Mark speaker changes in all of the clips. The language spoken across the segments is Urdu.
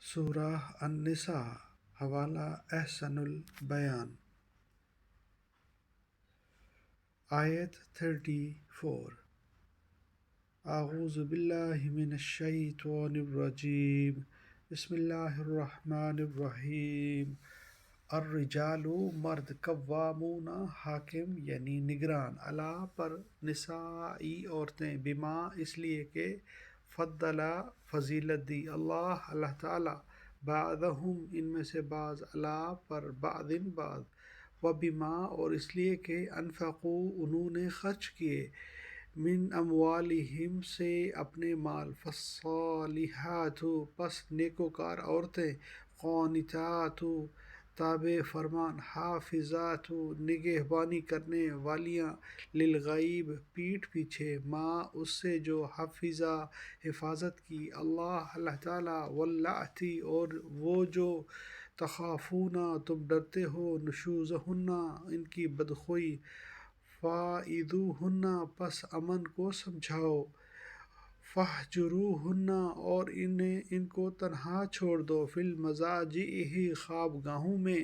Speaker 1: سورہ النساء، حوالہ احسن البیان، آیت 34۔ اعوذ باللہ من الشیطان الرجیم، بسم اللہ الرحمن الرحیم۔ الرجال مرد، قوامون حاکم یعنی نگران، علی پر، نسائی عورتیں، بما اس لیے کہ، فضل فضیلت دی، اللہ تعالیٰ، بعضہم ان میں سے بعض، علی پر، بعض بعض، و بما اور اس لیے کہ، انفقوا انہوں نے خرچ کیے، من اموالہم سے اپنے مال، فالصالحات پس نیکوکار عورتیں، قانتات تابع فرمان، حافظات نگہبانی کرنے والیاں، للغیب پیٹھ پیچھے، ما اس سے جو حفظہ حفاظت کی، اللہ تعالیٰ، واللاتی اور وہ جو، تخافون تم ڈرتے ہو، نشوزہن ان کی بدخوئی، فعظوہن پس امن کو سمجھاؤ، فہجروہن اور ان کو تنہا چھوڑ دو، فی المضاجع خواب گاہوں میں،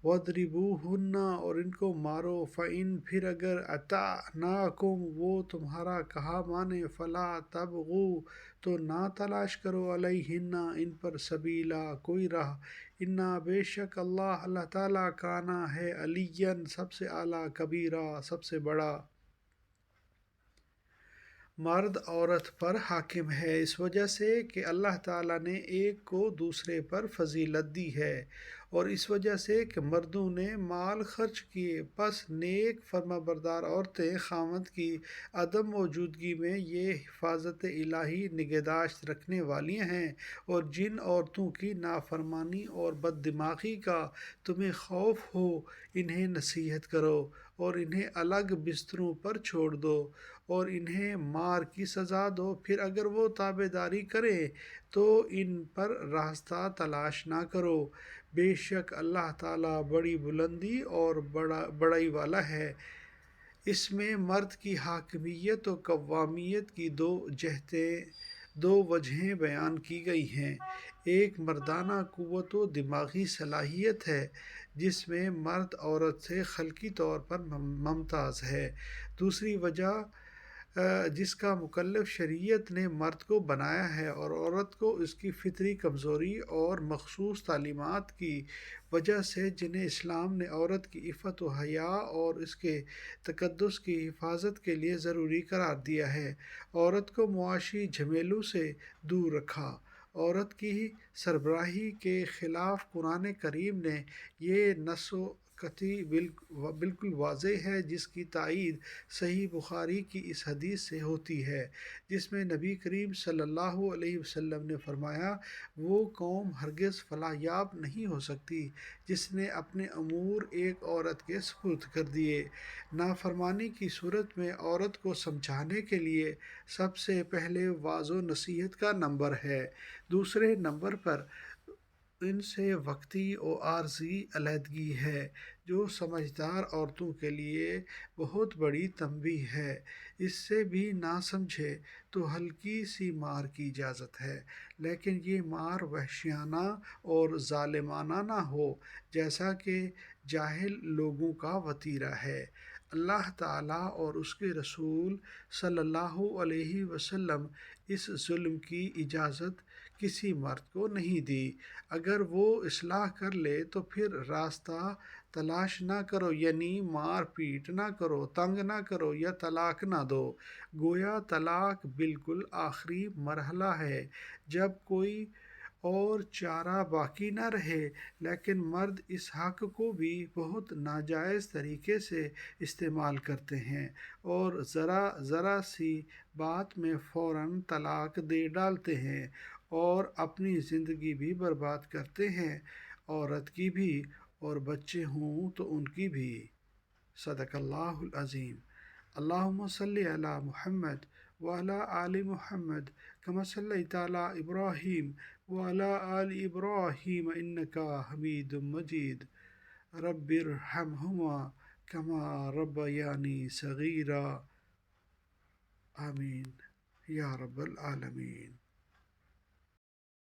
Speaker 1: واضربوہن اور ان کو مارو، فإن پھر اگر، اطعناکم وہ تمہارا کہا مانے، فلا تبغوا تو نہ تلاش کرو، علیہن ان پر، سبیلا کوئی راہ، انا بے شک اللہ تعالیٰ، کانا ہے، علیاً سب سے اعلیٰ، کبیرا سب سے بڑا۔ مرد عورت پر حاکم ہے اس وجہ سے کہ اللہ تعالیٰ نے ایک کو دوسرے پر فضیلت دی ہے، اور اس وجہ سے کہ مردوں نے مال خرچ کیے، پس نیک فرمانبردار عورتیں خاوند کی عدم موجودگی میں یہ حفاظت الہی نگہداشت رکھنے والی ہیں، اور جن عورتوں کی نافرمانی اور بد دماغی کا تمہیں خوف ہو، انہیں نصیحت کرو اور انہیں الگ بستروں پر چھوڑ دو اور انہیں مار کی سزا دو، پھر اگر وہ تابع داری کریں تو ان پر راستہ تلاش نہ کرو، بے شک اللہ تعالیٰ بڑی بلندی اور بڑائی والا ہے۔ اس میں مرد کی حاکمیت و قوامیت کی دو وجہیں بیان کی گئی ہیں۔ ایک مردانہ قوت و دماغی صلاحیت ہے جس میں مرد عورت سے خلقی طور پر ممتاز ہے۔ دوسری وجہ جس کا مکلف شریعت نے مرد کو بنایا ہے اور عورت کو اس کی فطری کمزوری اور مخصوص تعلیمات کی وجہ سے جنہیں اسلام نے عورت کی عفت و حیا اور اس کے تقدس کی حفاظت کے لیے ضروری قرار دیا ہے، عورت کو معاشی جھمیلوں سے دور رکھا۔ عورت کی سربراہی کے خلاف قرآن کریم نے یہ نص قطعی بالکل واضح ہے، جس کی تائید صحیح بخاری کی اس حدیث سے ہوتی ہے جس میں نبی کریم صلی اللہ علیہ وسلم نے فرمایا، وہ قوم ہرگز فلاح یاب نہیں ہو سکتی جس نے اپنے امور ایک عورت کے سپرد کر دیے۔ نافرمانی کی صورت میں عورت کو سمجھانے کے لیے سب سے پہلے وعظ و نصیحت کا نمبر ہے، دوسرے نمبر پر ان سے وقتی و عارضی علیحدگی ہے، جو سمجھدار عورتوں کے لیے بہت بڑی تنبیہ ہے۔ اس سے بھی نہ سمجھے تو ہلکی سی مار کی اجازت ہے، لیکن یہ مار وحشیانہ اور ظالمانہ نہ ہو جیسا کہ جاہل لوگوں کا وتیرہ ہے۔ اللہ تعالیٰ اور اس کے رسول صلی اللہ علیہ وسلم اس ظلم کی اجازت کسی مرد کو نہیں دی۔ اگر وہ اصلاح کر لے تو پھر راستہ تلاش نہ کرو، یعنی مار پیٹ نہ کرو، تنگ نہ کرو یا طلاق نہ دو۔ گویا طلاق بالکل آخری مرحلہ ہے جب کوئی اور چارہ باقی نہ رہے، لیکن مرد اس حق کو بھی بہت ناجائز طریقے سے استعمال کرتے ہیں اور ذرا سی بات میں فوراً طلاق دے ڈالتے ہیں اور اپنی زندگی بھی برباد کرتے ہیں، عورت کی بھی اور بچے ہوں تو ان کی بھی۔ صدق اللہ العظیم۔ اللہم صلی علی محمد وعلی آل محمد کما صلیت علی ابراہیم وعلی آل ابراہیم انک حمید مجید، رب ارحمہما کما ربیانی صغیرا، آمین یا رب العالمین۔